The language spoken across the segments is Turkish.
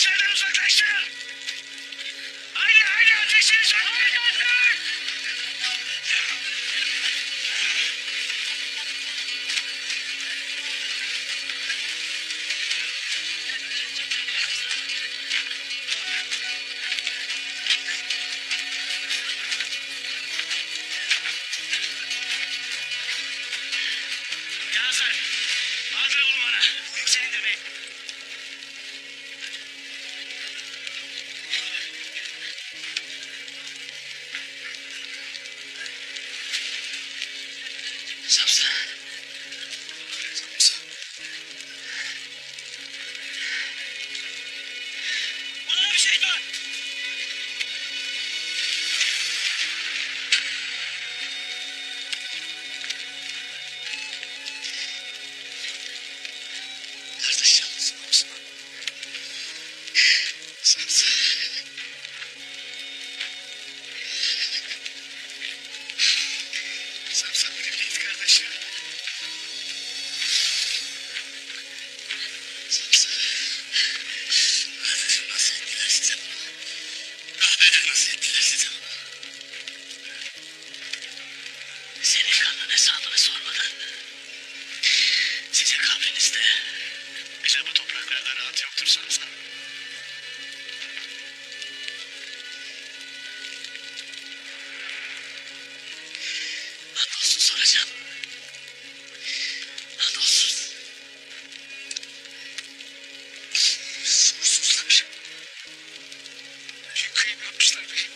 Ateşlerden uzaklaştırın. Haydi ateşleri söndürün. Yazar. Bahadır'ı bulun bana. Buyur senindir bey. Samsa. Burada bir şey var. Kardeş yalnız olsun. Samsa. Samsa birlikteyiz kardeşim. Samsa. Bahadır'ı nasıl ettiler size bunu? Bahadır'ı nasıl ettiler size bunu? Senin kanın hesabını sormadan size kabrinizde bize bu topraklarda rahat yoktur Samsa. Andolsun soracağım. Andolsun. Soysuzlar. Bir kıyım yapmışlar bey.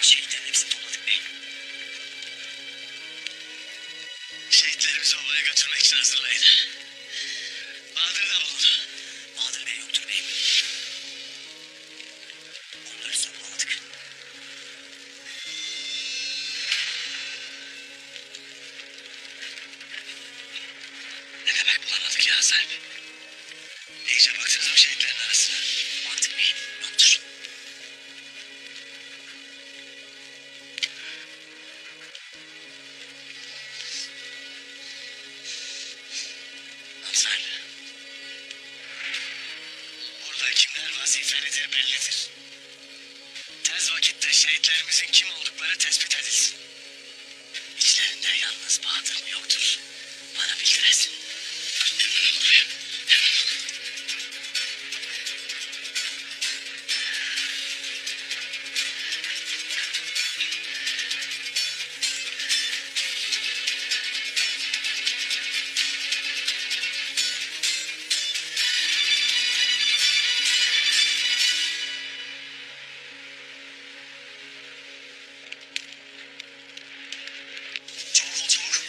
Şehitlerin hepsini topladık bey. Şehitlerimizi ovaya götürmek için hazırlayın. Bahadır da bulundu. Bahadır bey yoktur beyim. Onun ölüsünü bulamadık. Ne demek bulamadık ya Sarp? İyice baktınız mı şehitlerin arasına? Baktık beyim, yoktur. Amsal. Burada kimler vazifelidir bellidir. Tez vakitte şehitlerimizin kim oldukları tespit edilsin. İçlerinde yalnız Bahadır mı yoktur? Bana bildiresin. Emrin olur beyim. Emrin olur. Çabuk ol çabuk.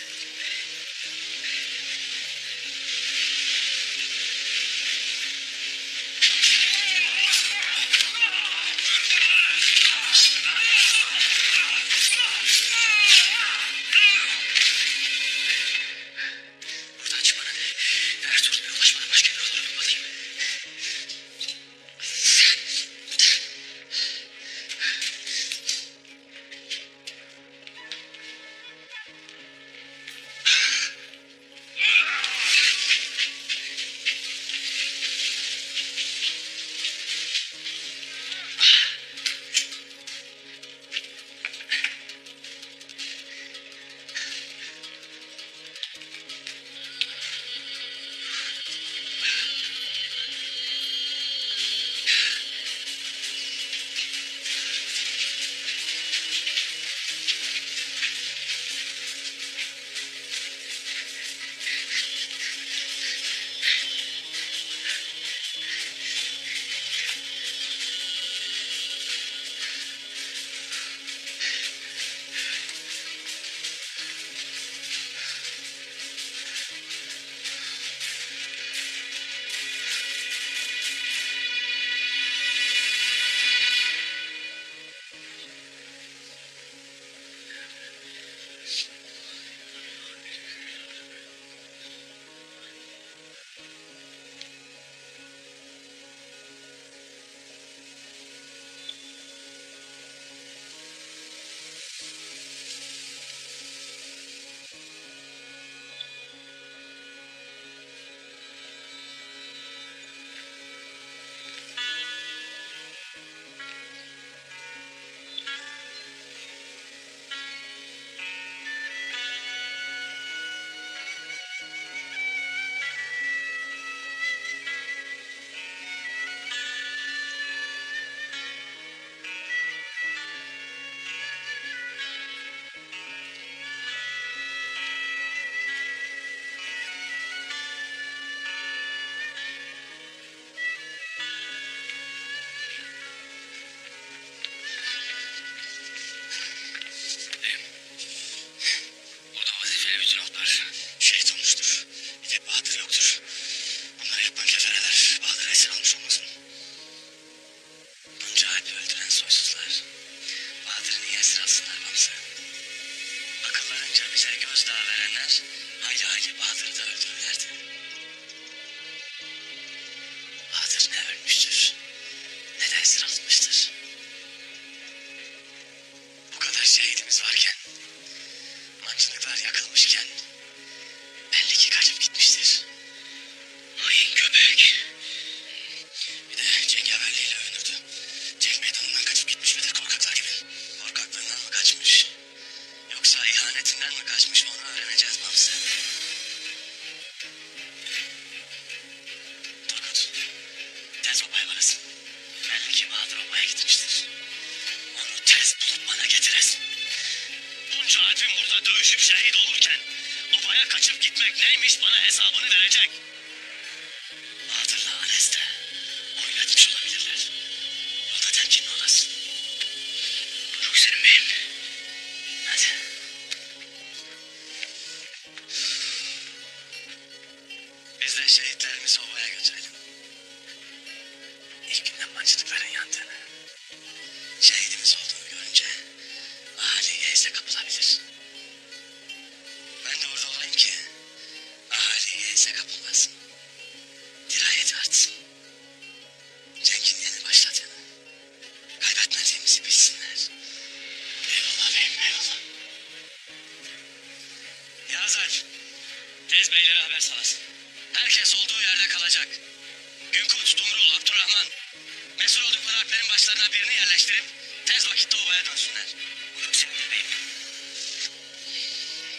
varken obaya kaçıp gitmek neymiş bana hesabını verecek. Bahadır'la Anes de oynatmış olabilirler. O da temkinli olasın. Buyurun Selim Bey'im. Hadi. Biz de şehitlerimizi obaya götürelim. İlk günden mancınıkların yandığını, şehidimiz olduğunu görünce ahali yeyse kapılabilir. Ben de orada olayım ki ahali yeyse kapılmasın. Dirayeti artsın. Cenk'in yeni başladığını, kaybetmediğimizi bilsinler. Eyvallah beyim, eyvallah. Yağız Alp, tez beylere haber salasın. Herkes olduğu yerde kalacak. Günkut, Dumrul, Abdurrahman, mesul oldukları harplerin başlarına birini yerleştirip tez vakitte obaya dönsünler. Buyurun senindir beyim.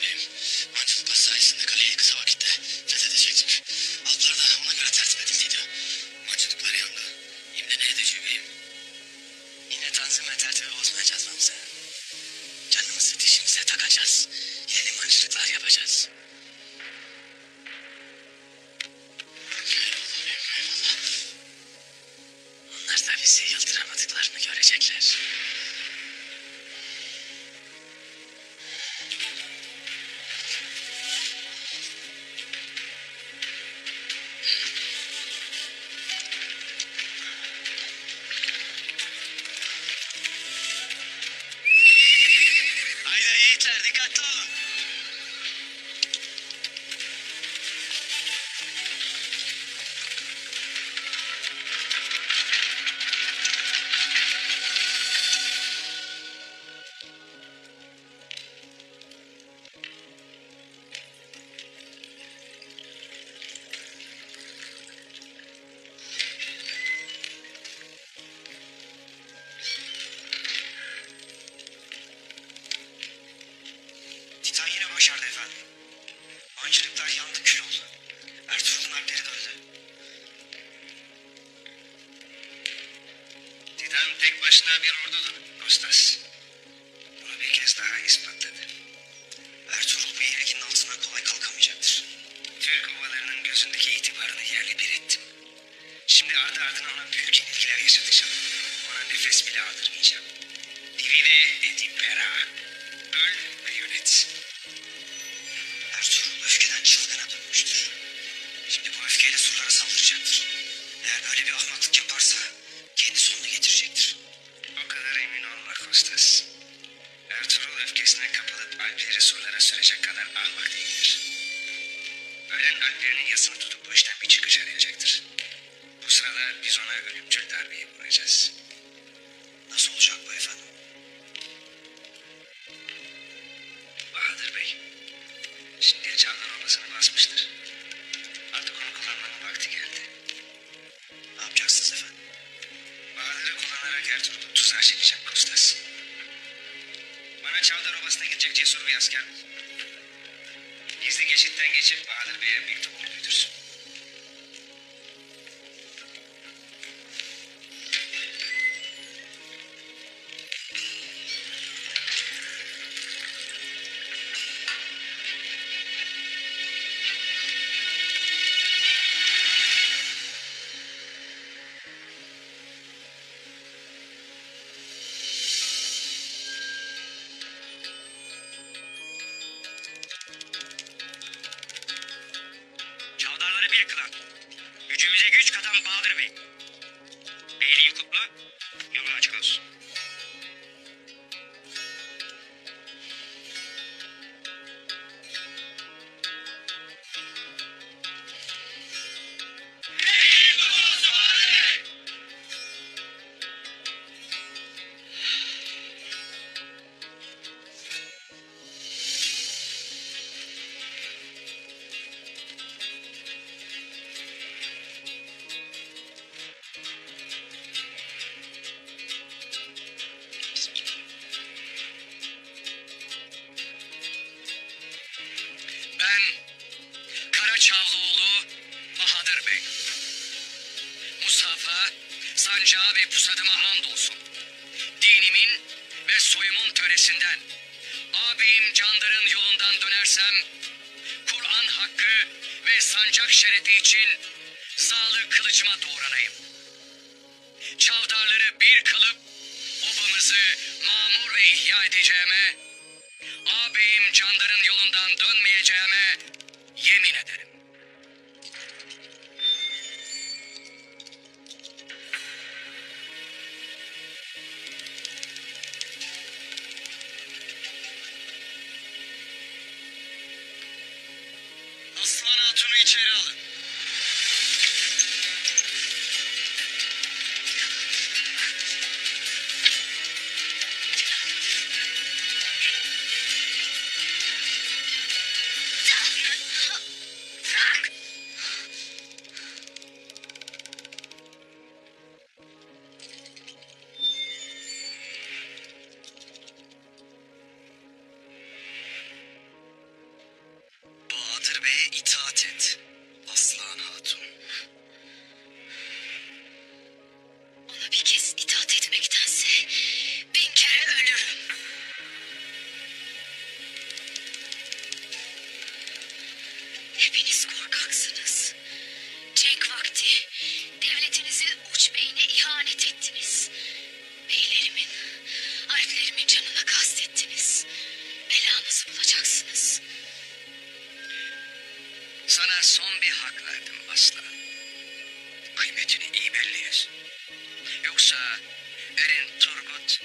Beyim, mancınık bas sayesinde kaleyi kısa vakitte fethedecektik. Altlar da ona göre tertip edildiydi. Mancınıklar yandı. Şimdi ne edeceğim beyim? Yine tanzim ve tertibi bozmayacağız Ramza. Canımızı dişimize takacağız. Yeni mancınıklar yapacağız. Onlar da bizi yıldıramadıklarını görecekler. Haydi yiğitler, dikkatli olun. Titan yine başardı efendim. Mancınıklar yandı, kül oldu. Ertuğrul'un alpleri de öldü. Titan tek başına bir ordudur, Kostas. Bunu bir kez daha ispatladı. Ertuğrul bu ilginin altından kolay kalkamayacaktır. Türk ovalarının gözündeki itibarını yerle bir ettim. Şimdi ardı ardına ona büyük yenilgiler yaşatacağım. Ona nefes bile aldırmayacağım. Divide et impera. Öl ve yönet. Ertuğrul öfkeden çılgına dönmüştür. Şimdi bu öfkeyle surlara saldıracaktır. Eğer böyle bir ahmaklık yaparsa kendi sonunu getirecektir. O kadar emin olma Kostas. Ertuğrul öfkesine kapılıp alpleri surlara sürecek kadar ahmak değildir. Ölen alplerinin yasını tutup bu işten bir çıkış arayacaktır. Bu sırada biz ona ölümcül darbeyi vuracağız. Nasıl olacak bu efendim? Bahadır Bey, şimdi Çavdar Obası'nı basmıştır. Artık onu kullanmanın vakti geldi. Ne yapacaksınız efendim? Bahadır'ı kullanarak Ertuğrul'u tuzağa çekecek Kostas. Bana Çavdar Obası'na gidecek cesur bir asker bul. Gizli geçitten geçip Bahadır Bey'e mektubumu duydursun. Çavdarları bir kılan, gücümüze güç katan Bahadır Bey. Beyliği kutlu, yolu açık olsun. Ben Karaçavlıoğlu Bahadır Bey. Musafa, sancağa ve pusadıma andolsun. Dinimin ve soyumun töresinden Ağabeyim Candar'ın yolundan dönersem, Kur'an hakkı ve sancak şerefi için sağlı kılıcıma doğranayım. Çavdarları bir kılıp obamızı mamur ve ihya edeceğime, ağabeyim Candar'ın yolundan dönmeyeceğime yemin ederim. Aslan Hatun'u içeri alın. Bahadır Bey'e itaat et, Aslan Hatun. Ona bir kez itaat etmektense 1000 kere ölürüm. Hepiniz korkaksınız. Cenk vakti devletinizin uç beyine ihanet ettiniz. Beylerimin, alplerimin canına kastettiniz. Belanızı bulacaksınız. Sana son bir hak verdim aslan. Kıymetini iyi belli et. Yoksa Erin Turgut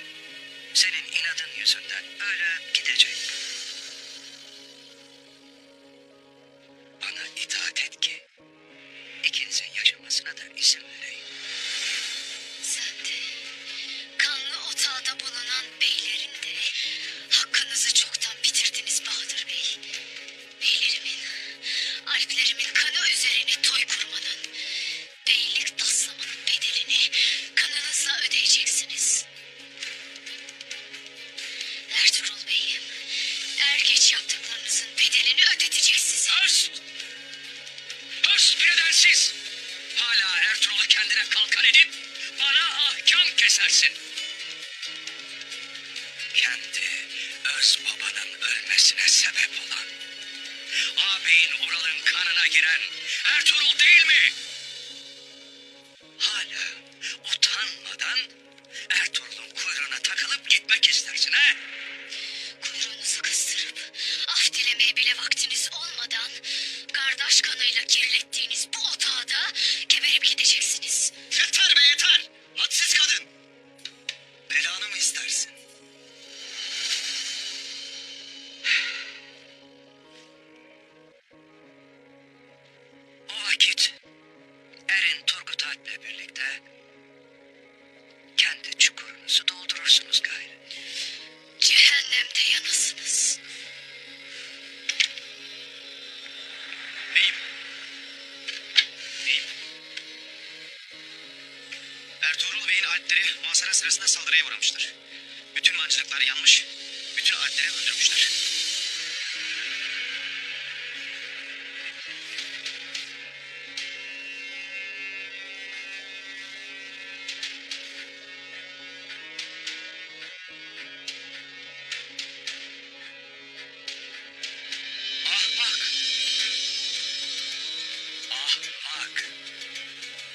senin inadın yüzünden ölüp gidecek. Bana itaat et ki ikinizin yaşamasına da izin vereyim. Sen de, kanlı otağda bulunan beylerin de hakkınızı çoktan bitirdiniz Bahadır Bey. Beylerimin, alplerimin kanı üzerine toy kurmanın, beylik taslamanın bedelini kanınızla ödeyeceksiniz. Ertuğrul Bey'im, er geç yaptıklarınızın bedelini ödetecek size. Höst! Höst nedensiz! Hala Ertuğrul'u kendine kalkan edip bana ahkam kesersin. Kendi öz babanın ölmesine sebep olan, ağabeyin Ural'ın kanına giren Ertuğrul değil mi? Hala utanmadan Ertuğrul'un kuyruğuna takılıp gitmek istersin ha? Kuyruğunuzu kıstırıp af dilemeye bile vaktiniz olmadan kardeş kanıyla kirlettiğiniz bu otağı da geberip gideceksiniz. Yeter be yeter! Hadsiz kadın! Belanı mı istersin? O vakit Erin Turgut Alp'le birlikte kendi çukurunuzu doldurursunuz gayrı. Cehennemde yanasınız. Beyim. Beyim. Ertuğrul Bey'in alpleri muhasara sırasında saldırıya uğramıştır. Bütün mancınıkları yanmış, bütün alpleri öldürmüşler. Ahmak. Ahmak.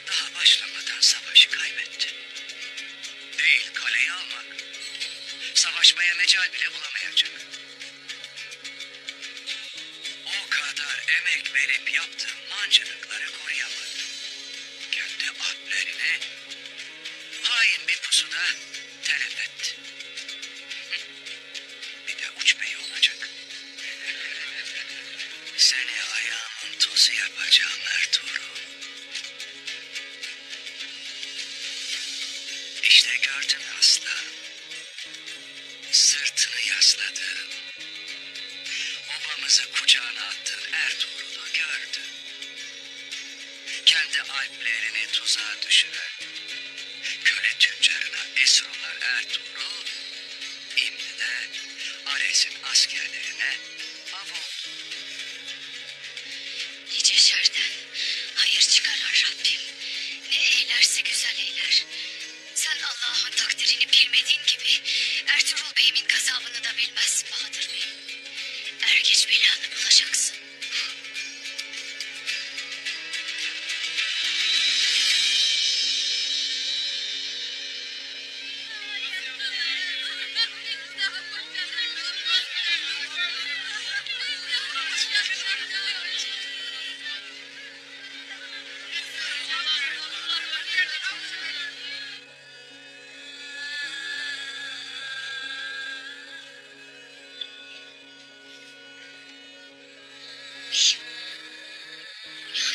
Daha başlamadan savaşı kaybetti. Değil kaleyi almak. Savaşmaya mecal bile bulamayacak. O kadar emek verip yaptığı mancınıkları koruyamadı. Kendi alplerini hain bir pusuda telef etti. Bir de uç beyi olacak. Seni ayağımın tozu yapacağım Ertuğrul. İşte gördün aslan. Sırtını yasladın. Obamızı kucağına attın Ertuğrul'u gördün. Kendi alplerini tuzağa düşüren köle tüccarına esir olan Ertuğrul, şimdi de Ares'in askerlerine av oldu. Nice şerden hayır çıkaran Rabbim ne eylerse güzel eyler. Sen Allah'ın takdirini bilmediğin gibi Ertuğrul Bey'imin gazabını da bilmezsin Bahadır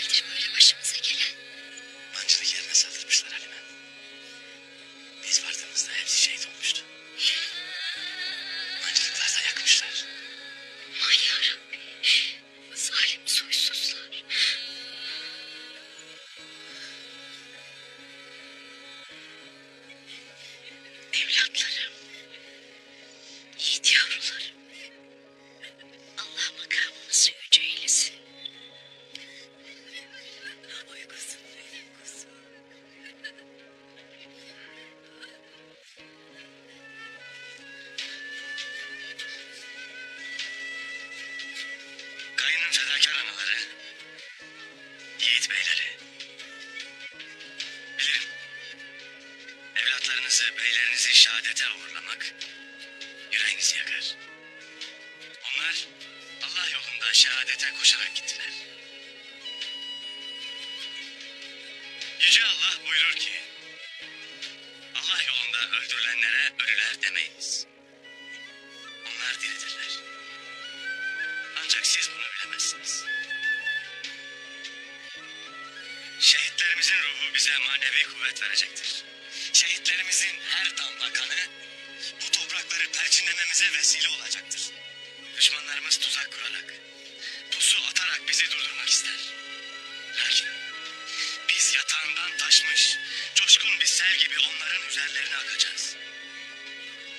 Nedir böyle başımıza gelen? Mancınık yerine saldırmışlar Halime. Biz vardığımızda hepsi şehit olmuştu. Mancınıklar da yakmışlar. Aman yarabbim. Zalim soysuzlar. Evlatlarım. Yiğit yavrularım. Allah makamınızı yüce eylesin. Uykusun benim kuzum. Kayının fedakar anaları, yiğit beyleri. Bilirim, evlatlarınızı, beylerinizi şehadete uğurlamak yüreğinizi yakar. Onlar Allah yolunda şehadete koşarak gittiler. Yüce Allah buyurur ki, Allah yolunda öldürülenlere ölüler demeyiniz. Onlar diridirler. Ancak siz bunu bilemezsiniz. Şehitlerimizin ruhu bize manevi kuvvet verecektir. Şehitlerimizin her damla kanı bu toprakları perçinlememize vesile olacaktır. Düşmanlarımız tuzak kurarak, pusu atarak bizi durdurmak ister. Lakin biz yatağından taşmış, coşkun bir sel gibi onların üzerlerine akacağız.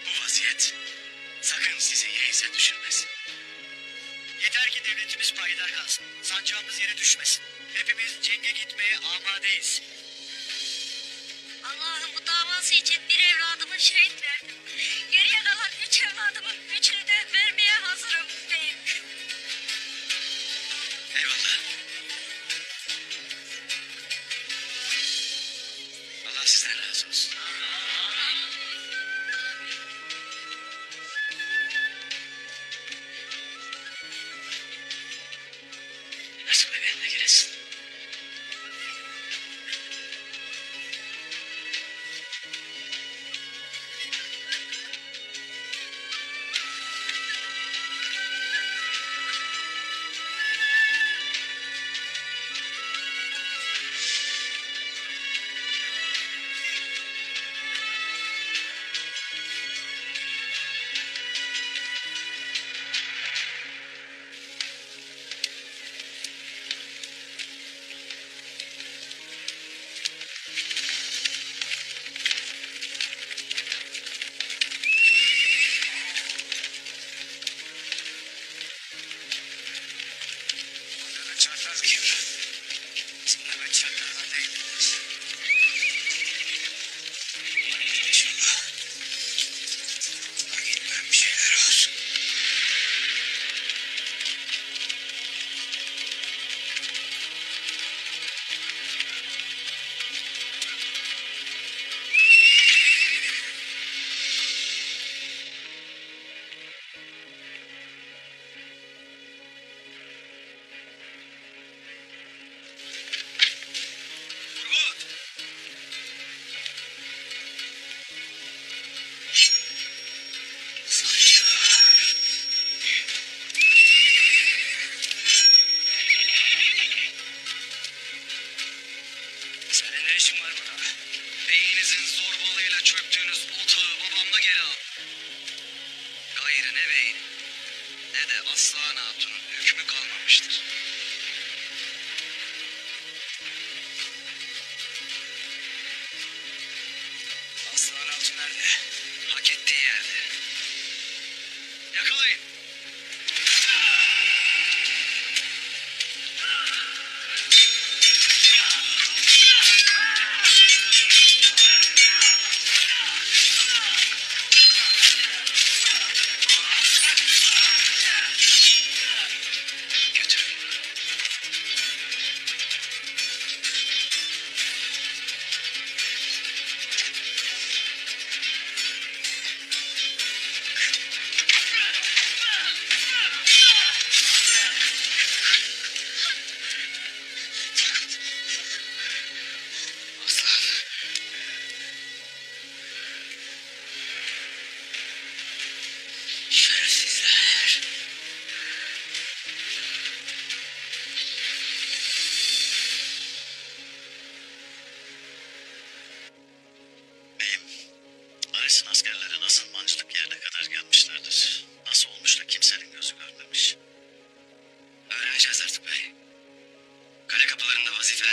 Bu vaziyet sakın sizi yeise düşürmesin. Yeter ki devletimiz payidar kalsın. Sancağımız yere düşmesin. Hepimiz cenge gitmeye amadeyiz. Allah'ım bu davası için bir evladımı şehit verdim. Geriye kalan 3 evladımın 3'ünü de vermeye hazırım beyim. Eyvallah. Allah sizden razı olsun. Resul Bey benimle giresin.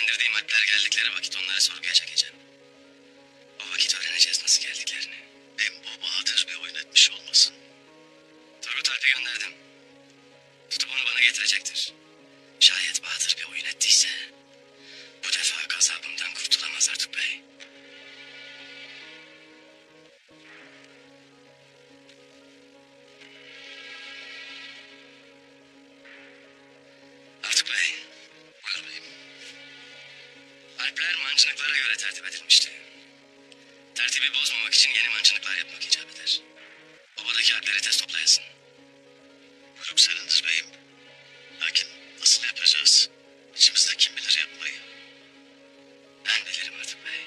nitelendirdiğim alpler geldikleri vakit onları sorguya çekeceğim. O vakit öğreneceğiz nasıl geldiklerini. Hem o Bahadır bir oyun etmiş olmasın. Turgut Alp'i gönderdim. Tutup onu bana getirecektir. Şayet Bahadır bir oyun ettiyse bu defa gazabımdan kurtulamaz Artuk Bey. Artuk Bey, Buyur beyim. Alpler mancınıklara göre tertip edilmişti. Tertibi bozmamak için yeni mancınıklar yapmak icap eder. Obadaki alpleri test toplayasın. Buyurup senindir beyim. Lakin nasıl yapacağız? İçimizde kim bilir yapmayı? Ben bilirim Artuk Bey.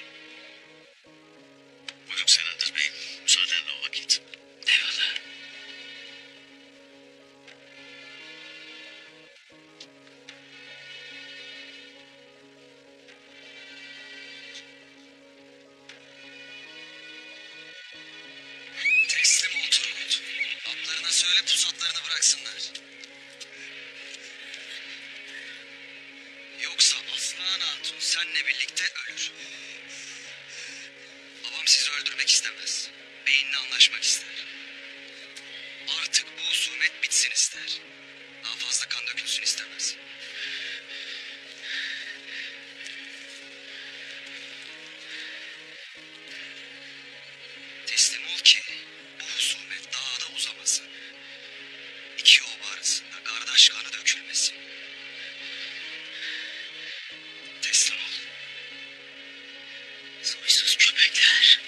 Buyurup senindir beyim. Müsaadenle o vakit. Eyvallah. Teslim ol Turgut. Atlarına söyle pusatlarını bıraksınlar. Yoksa Aslan Hatun seninle birlikte ölür. Babam sizi öldürmek istemez. Beyinle anlaşmak ister. Artık bu husumet bitsin ister. Daha fazla kan dökülsün istemez. Teslim ol ki bu husumet daha da uzamasın. İki oba arasında kardeş kanı dökülmesin. Teslim ol. Soysuz köpekler.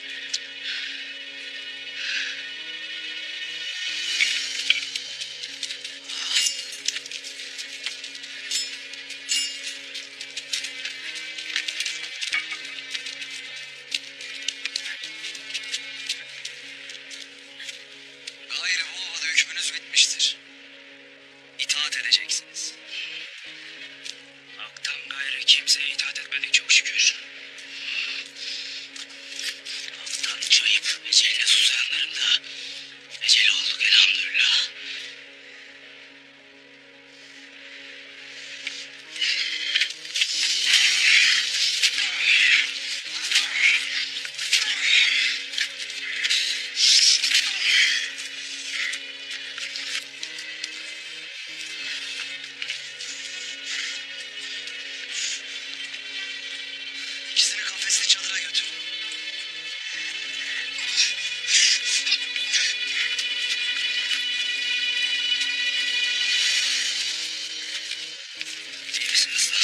Gayrı bu ovada hükmünüz bitmiştir. İtaat edeceksiniz. Halktan gayrı kimseye itaat etmedik çok şükür. Halktan çayıp eceyle susayanların da eceli olduk elhamdülillah. İkisini kafesli çadıra götür. İyi misiniz lan?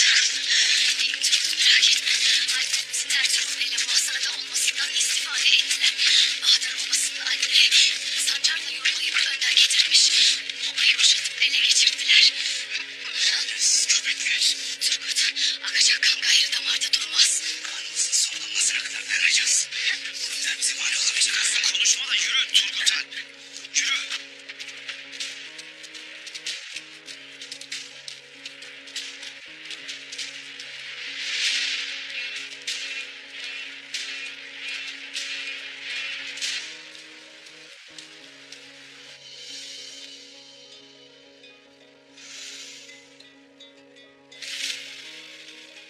Değilim Turgut, merak etme. Alplerimizin Ertuğrul Bey'le muhasarada olmasından istifade ettiler. Bahadır obasının alpleri sancarla yurmayıp önden getirmiş. Obayı kuşatıp ele geçirdiler. Siz köpekler. Turgut, akacak kan gayrı damarda durmaz. Kanımızın sonlanmasına kadar dayanacağız. Bunlar bize mani olamayacak aslında. Konuşma da yürü Turgut Alp. Yürü.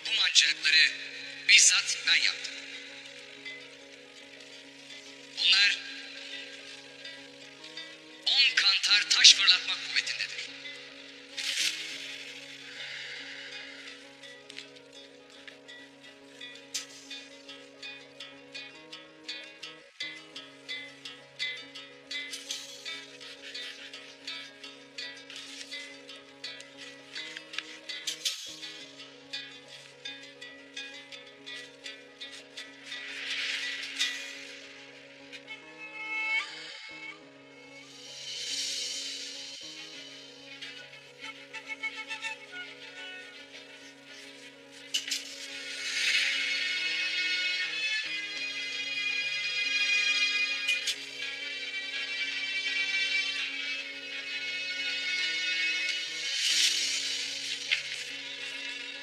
Bu mancınıkları bizzat ben yaptım. Bunlar 10 kantar taş fırlatma kuvvetindedir.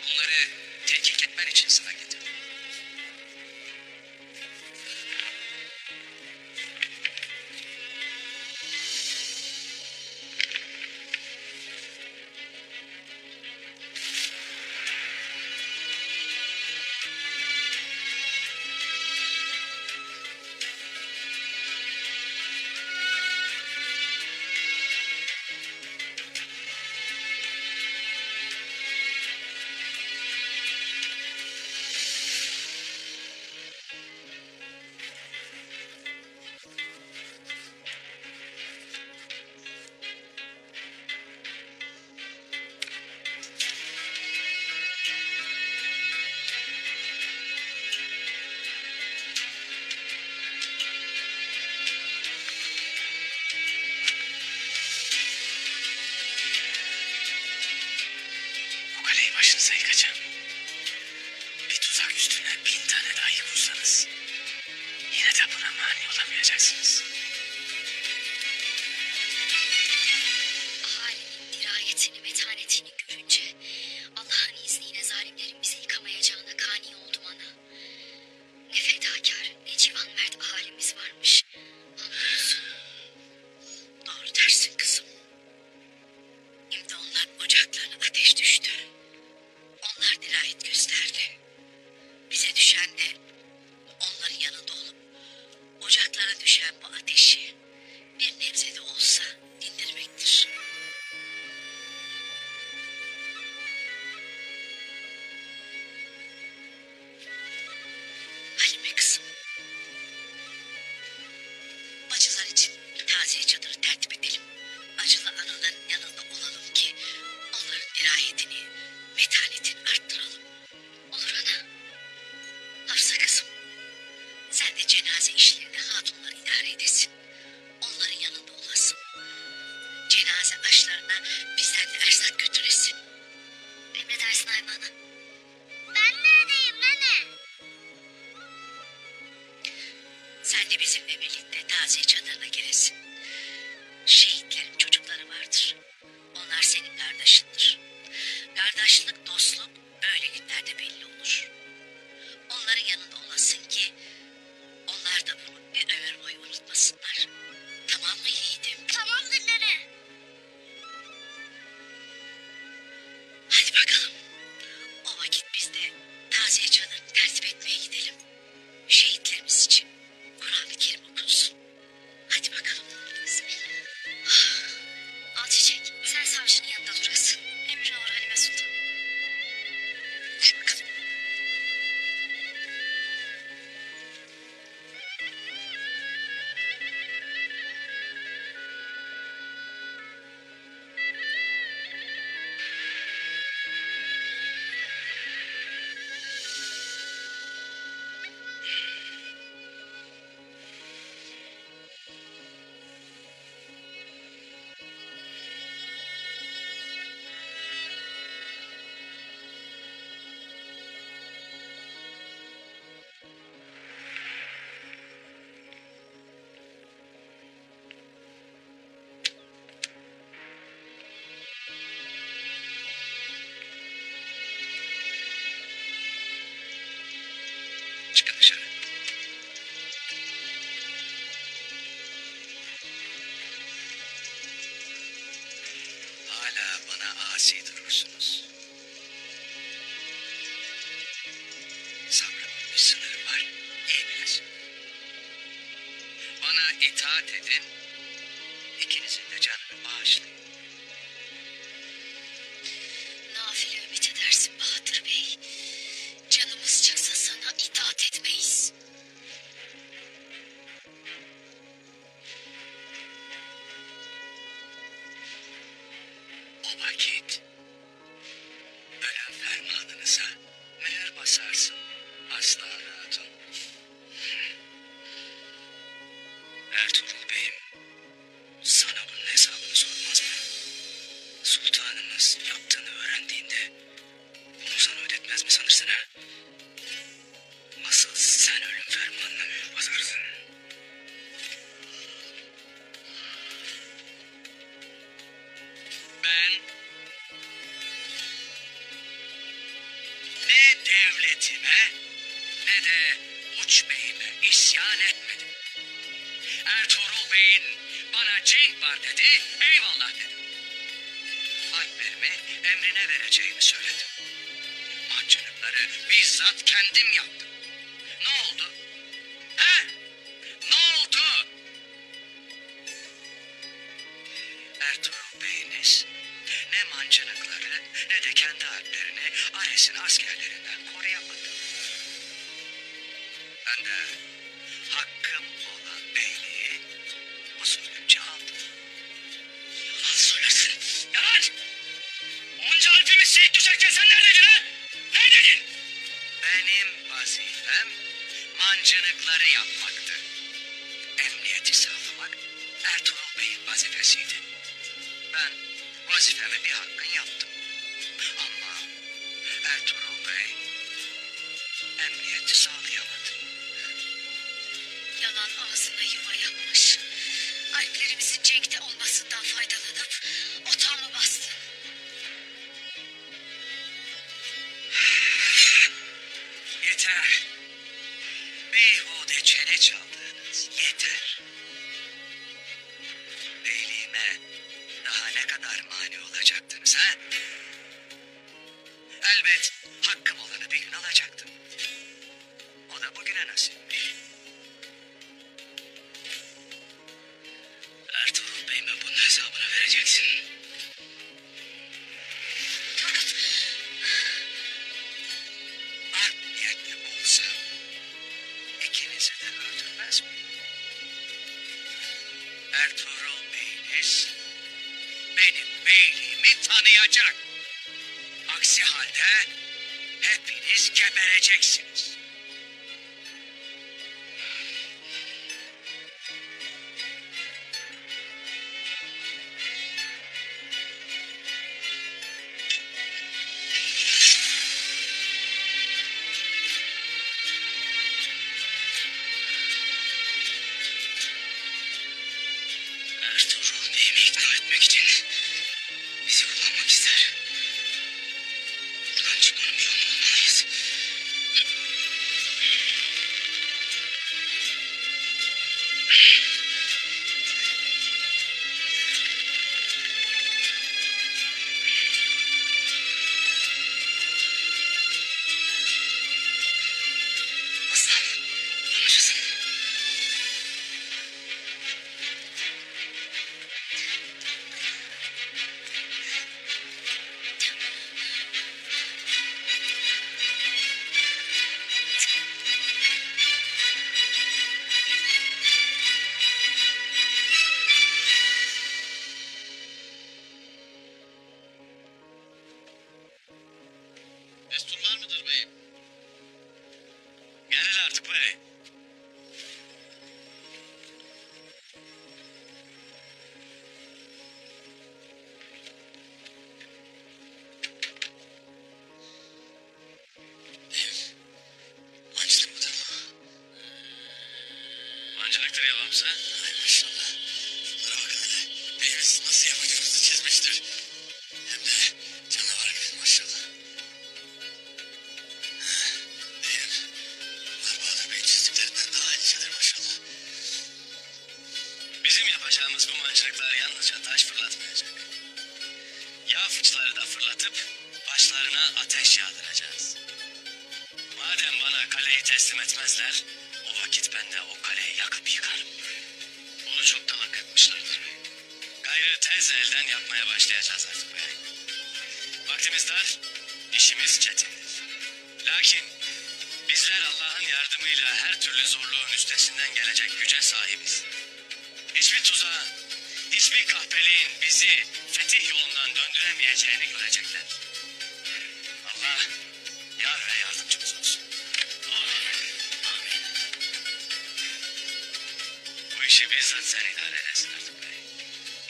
Bunları tetkik etmen için sana getirdim. haklısınız. Ahalinin dirayetini, metanetini görünce Allah'ın izniyle zalimlerin bizi yıkamayacağına kani oldum ana. Ne fedakar, ne civanmert ahalimiz varmış. Anlıyorsun. Doğru dersin kızım. Şimdi onlar ocaklarına ateş düştü. Onlar dirayet gösterdi. Bize düşen de onların yanında olup ocaklara düşen bu ateşi bir nebze de olsa dindirmektir. Halime kızım. Bacılar için taziye çadırı tertip edelim. Acılı anıların yanında olalım ki onların dirayetini, metanetini arttıralım. Olur ana. Hafsa kızım, sen de cenaze işlerini hatunlar idare edesin. Onların yanında olasın. Cenaze aşlarına bizden de erzak götüresin. Emredersin Ayma ana. Ben neredeyim nene? Sen de bizimle birlikte taziye çadırına gelesin. Şehitlerin çocukları vardır. Onlar senin kardeşindir. Kardeşlik, dostluk böyle günlerde belli olur. Onların yanında olasın ki onlar da bunu bir ömür boyu unutmasınlar. Tamam mı yiğidim? Tamamdır nene. Hadi bakalım. O vakit biz de taziye çadırını tertip etmeye gidelim. Şehitlerimiz için Kur'an-ı Kerim okunsun. Hadi bakalım. Al Çiçek, sen savcının yanında durasın. Emrin olur Halime Sultan. Hadi bakalım. Çıkın dışarı. Hala bana asi durursunuz. Sabrımın bir sınırı var. İyi bilin. Bana itaat edin. İkinizin de canını bağışlayın. Nafile ümit edersin Bahadır Bey. Canımız çıksa sana itaat etmeyiz. O vakit ölen fermanınıza mühür basarsın Aslan Hatun. Ertuğrul Bey'im sana bunun hesabını sormaz mı? Sultanımız yaptığını öğrendiğinde bunu sana ödetmez mi sanırsın ha? Asıl sen ölüm fermanına mühür basarsın. Ben ne devletime ne de uç beyime isyan etmedim. Ertuğrul Bey'in bana cenk var dedi, eyvallah dedim. Alplerimi emrine vereceğimi söyledim. Mancınıkları bizzat kendim yaptım. Ne oldu? He? Ne oldu? Ertuğrul Bey'iniz ne mancınıkları ne de kendi alplerini Ares'in askerlerinden koruyamadı. Ben de hakkım olan beyliği bu zulümce aldım. Yalan söylersin. Yalan! Onca alpimiz şehit düşerken sen neredeydin ha? Neredeydin? Benim vazifem mancınıkları yapmaktı. Emniyeti sağlamak Ertuğrul Bey'in vazifesiydi. Ben vazifemi bir hakkın yaptım. Ama Ertuğrul Bey emniyeti sağlayamadı. Yalan ağzına yuva yapma. başlayacak. Aksi halde hepiniz gebereceksiniz. Ertuğrul beyimi ikna etmek için bizi kullanmak ister. Buradan çıkmanın bir yolunu bulmalıyız. Aslan, yanlışısın. Destur var mıdır beyim? Gelin artık bey. Mancılık mıdır bu? Mancınıktır yalansa. Ay maşallah. Şunlara bakın hele. Beyimiz nasıl yapacağımızı çizmiştir. Hem de canavar gibi maşallah. Beyim, bunlar Bahadır Bey'in çizdiklerinden daha incedir maşallah. Bizim yapacağımız bu mancınıklar yalnızca taş fırlatmayacak. Yağ fıçları da fırlatıp başlarına ateş yağdıracağız. Madem bana kaleyi teslim etmezler, o vakit ben de o kaleyi yakıp yıkarım. Onu çoktan hak etmişlerdir beyim. Gayrı tez elden yapmaya başlayacağız artık bey. Vaktimiz dar, işimiz çetindir. Lakin bizler Allah'ın yardımıyla her türlü zorluğun üstesinden gelecek güce sahibiz. Hiçbir tuzağın, hiçbir kahpeliğin bizi fetih yolundan döndüremeyeceğini görecekler. Allah yar ve yardımcımız olsun. Amin. Bu işi bizzat sen idare edersin artık bey.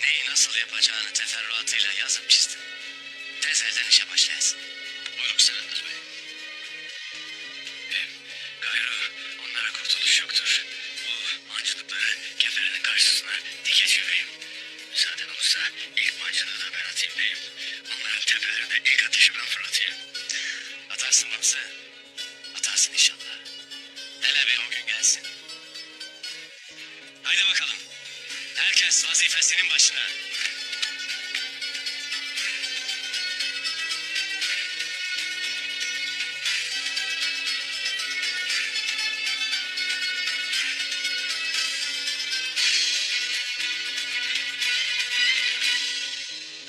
Neyi nasıl yapacağını teferruatıyla yazıp çizdim. Tez elden işe başlayasın. Buyruk senindir beyim. Gayrı onlara kurtuluş yoktur. Bu mancınıkları keferenin karşısına dike çevireyim. Müsaaden olursa ilk mancınığı da ben atayım beyim. Onların tepelerine ilk ateşi ben fırlatayım. Atarsın Mamsı. Atarsın inşallah. Hele bir o gün gelsin. Haydi bakalım. Herkes vazifesinin başına.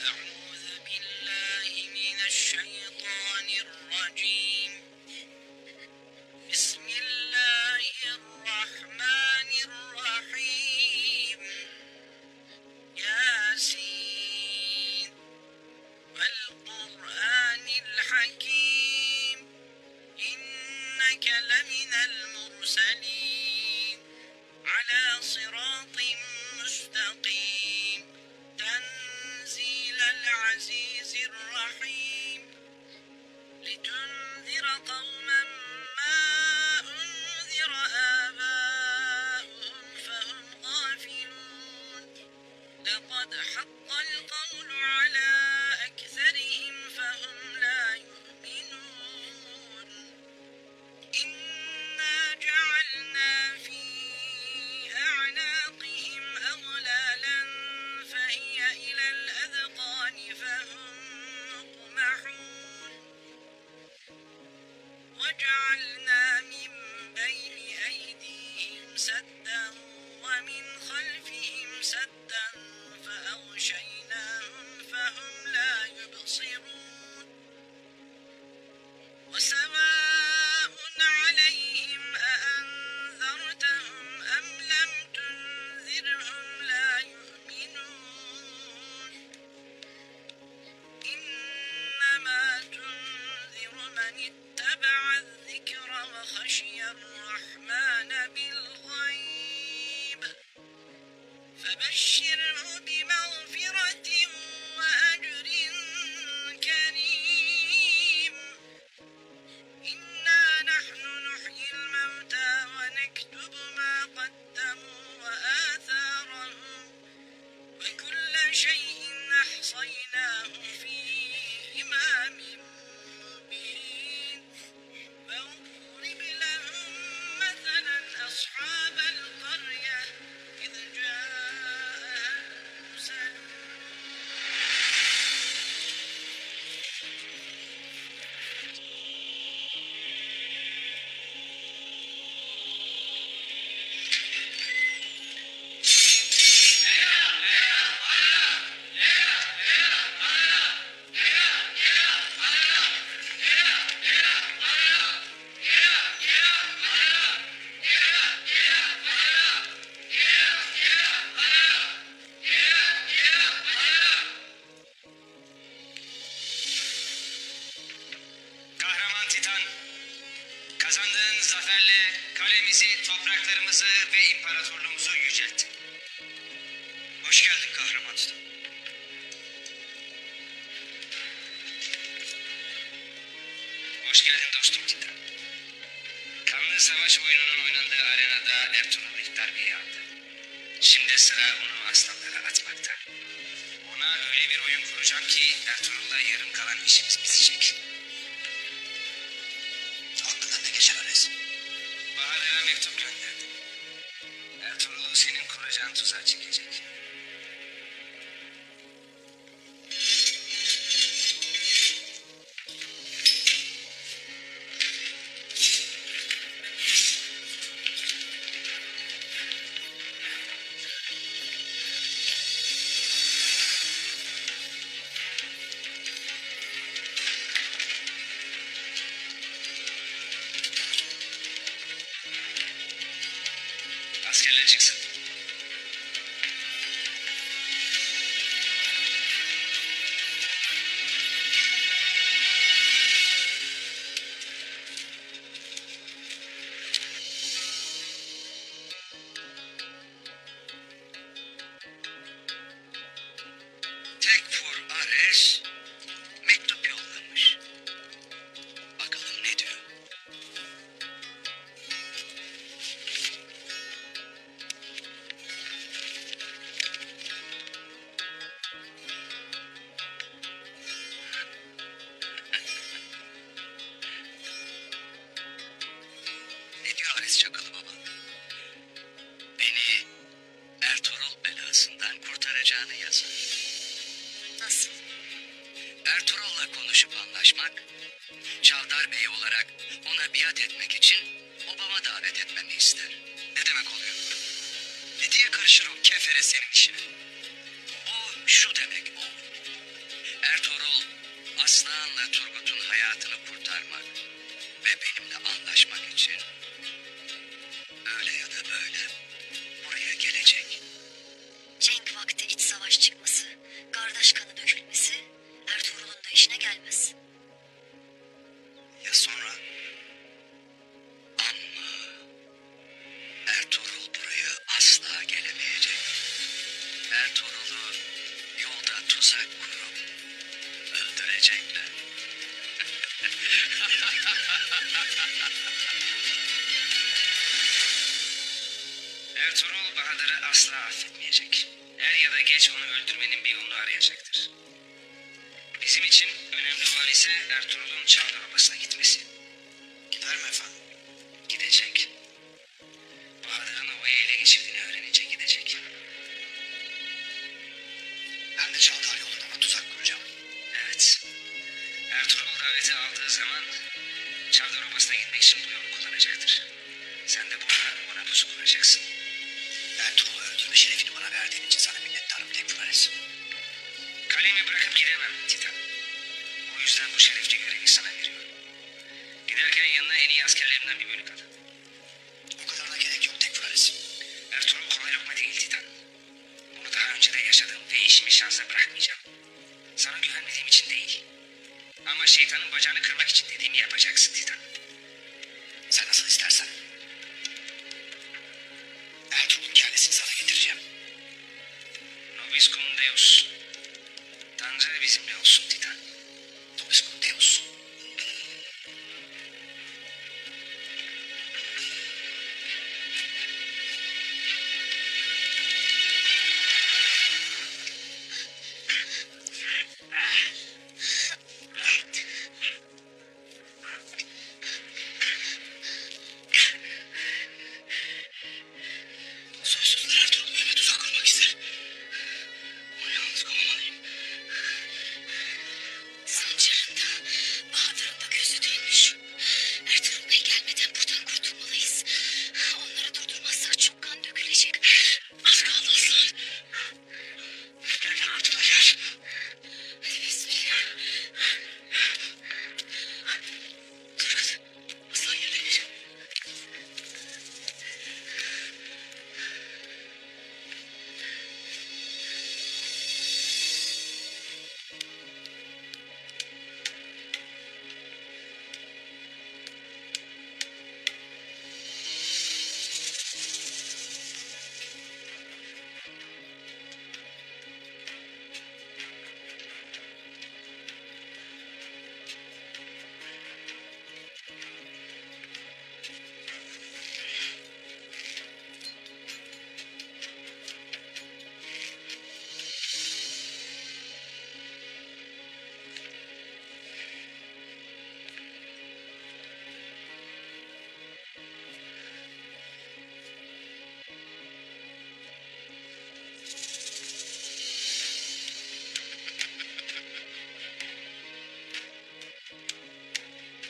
أعوذ بالله من الشيطان الرجيم بسم الله الرحمن الرحيم ياسين والقرآن الحكيم إنك لمن المرسلين على صراط مستقيم تنزيل العزيز الرحيم لتنذر قوما ما أنذر آباؤهم فهم غافلون لقد حق القول على أكثرهم فهم لا يؤمنون إنا جعلنا في أعناقهم أغلالا فهي إلى الأذقان فهم مقمحون وجعلنا من بين أيديهم سدا ومن خلفهم سدا فأغشيناهم فهم لا يبصرون وسواء عليهم أأنذرتهم أم لم تنذرهم لا يؤمنون إن خشي الرحمن بالغيب فبشره بمغفرة وأجر كريم إنا نحن نحيي الموتى ونكتب ما قدموا وآثارهم وكل شيء أحصيناه في إمام مبين واضرب لهم مثلا أصحاب القرية إذ جاءها المرسلون Kahraman Titan, kazandığın zaferle kalemizi, topraklarımızı ve imparatorluğumuzu yücelttin. Hoş geldin Kahraman Titan. Hoş geldin dostum Titan. Kanlı savaş oyununun oynandığı arenada Ertuğrul ilk darbeyi aldı. Şimdi sıra onu aslanlara atmakta. Ona öyle bir oyun kuracağım ki Ertuğrul'la yarım kalan işimiz bitecek. Aklından ne geçer Ares? Bahadır'a mektup gönderdim. Ertuğrul'u senin kuracağın tuzağa çekecek. Askerler çıksın. Tekfur Ares mektup yollamış. Bakalım ne diyor? Ne diyor Ares Çakalı baba? Beni Ertuğrul belasından kurtaracağını yazar. Nasıl? Ertuğrul'la konuşup anlaşmak, Çavdar Bey olarak ona biat etmek için obama davet etmemi ister. Ne demek oluyor? Ne diye karışır o kefere senin işine? Bu şu demek o. Ertuğrul, Aslan'la Turgut'un hayatını kurtarmak ve benimle anlaşmak için öyle ya da böyle buraya gelecek. Cenk vakti iç savaş çıkması, kardeş kanı dökülmesi Ertuğrul'un da işine gelmez. Ya sonra? Ama Ertuğrul buraya asla gelemeyecek. Ertuğrul'u yolda tuzak kurup öldürecekler. Ertuğrul Bahadır'ı asla affetmeyecek. Er ya da geç onu öldürmenin bir yolunu arayacaktır. Bizim için önemli olan ise Ertuğrul'un Çavdar Obası'na gitmesi. Gider mi efendim? Gidecek. Bahadır'ın ovayı ele geçirdiğini öğrenince gidecek. Ben de Çavdar yolunda ona tuzak kuracağım. Evet. Ertuğrul daveti aldığı zaman Çavdar Obası'na gitmek için bu yolu kullanacaktır. Sen de burada ona pusu kuracaksın. Ertuğrul'u öldürme şerefini bana verdiğin için sana minnettarım Tekfur Ares. Kalemi bırakıp gidemem Titan. O yüzden bu şerefli görevi sana veriyorum. Giderken yanına en iyi askerlerimden bir bölük al. O kadarına gerek yok Tekfur Ares. Ertuğrul kolay lokma değil Titan. Bunu daha önce de yaşadım ve işimi şansa bırakmayacağım. Sana güvenmediğim için değil. Ama şeytanın bacağını kırmak için dediğimi yapacaksın Titan. Sen nasıl Deus. Tanrı bizimle olsun Titan. Tobisco Deus. Soysuzlar Ertuğrul Bey'e tuzak kurmak ister. Onu yalnız kovamalıyım. Sancar'ın da Bahadır'ın da gözü dönmüş. Ertuğrul Bey gelmeden buradan kurtulmalıyız. Onları durdurmazsak çok kan dökülecek. Az kaldı aslan. Gel lan Ertuğrul gel. Hadi bismillah. Dur kız. Aslan yerine geç.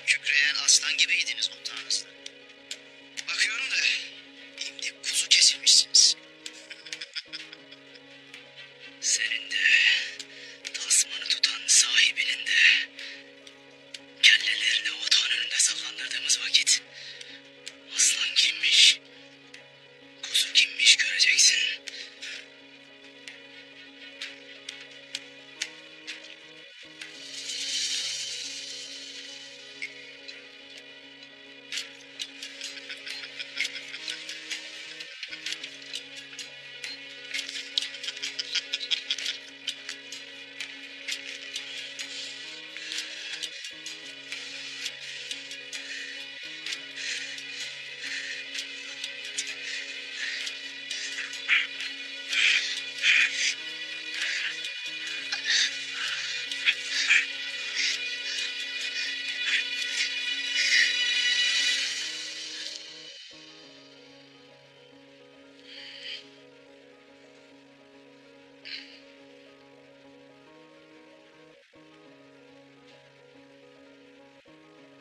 Kükreyen aslan gibiydiniz otağınızda. Bakıyorum da şimdi kuzu kesilmişsiniz. Senin de tasmanı tutan sahibinin de kellelerini otağın önünde sallandırdığımız vakit aslan kimmiş, kuzu kimmiş göreceksin.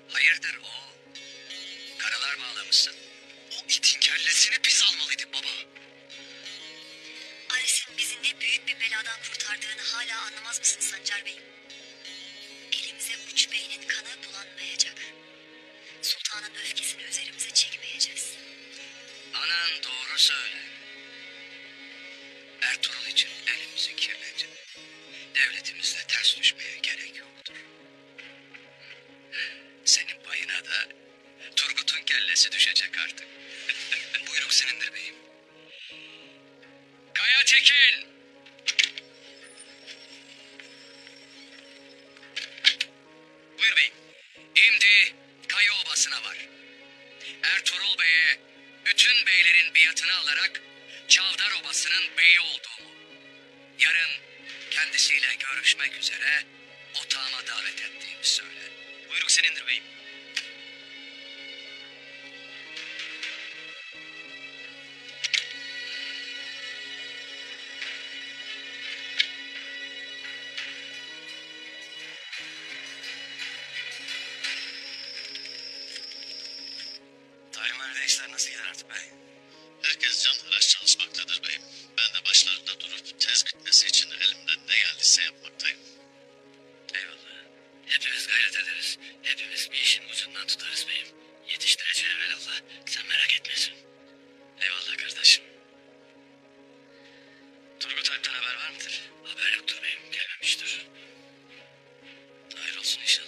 Hayırdır o? Karalar bağlamışsın. O itin kellesini biz almalıydık baba. Ares'in bizi ne büyük bir beladan kurtardığını hala anlamaz mısın Sancar Bey? Elimize uç beynin kanı bulanmayacak. Sultanın öfkesini üzerimize çekmeyeceğiz. Anan doğru söyle. Ertuğrul için elimizi kirletip devletimizle ters düşmeye gerek yoktur. Senin payına da Turgut'un kellesi düşecek artık. Buyruk senindir beyim. Kaya çekil! Buyur beyim. Şimdi Kaya Obası'na var. Ertuğrul Bey'e bütün beylerin biatını alarak Çavdar Obası'nın beyi olduğumu, yarın kendisiyle görüşmek üzere otağıma davet ettiğimi söyle. Buyruk senindir beyim. Talimhanede işler nasıl gider artık bey? Herkes canhıraş çalışmaktadır beyim. Ben de başlarında durup tez bitmesi için elimden ne geldiyse yapmaktayım. Eyvallah. Hepimiz gayret ederiz. Hepimiz bir işin ucundan tutarız beyim. Yetiştireceği evvelallah. Sen merak etmesin. Eyvallah kardeşim. Turgut Alp'ten haber var mıdır? Haber yoktur beyim. Gelmemiştir. Hayır olsun inşallah.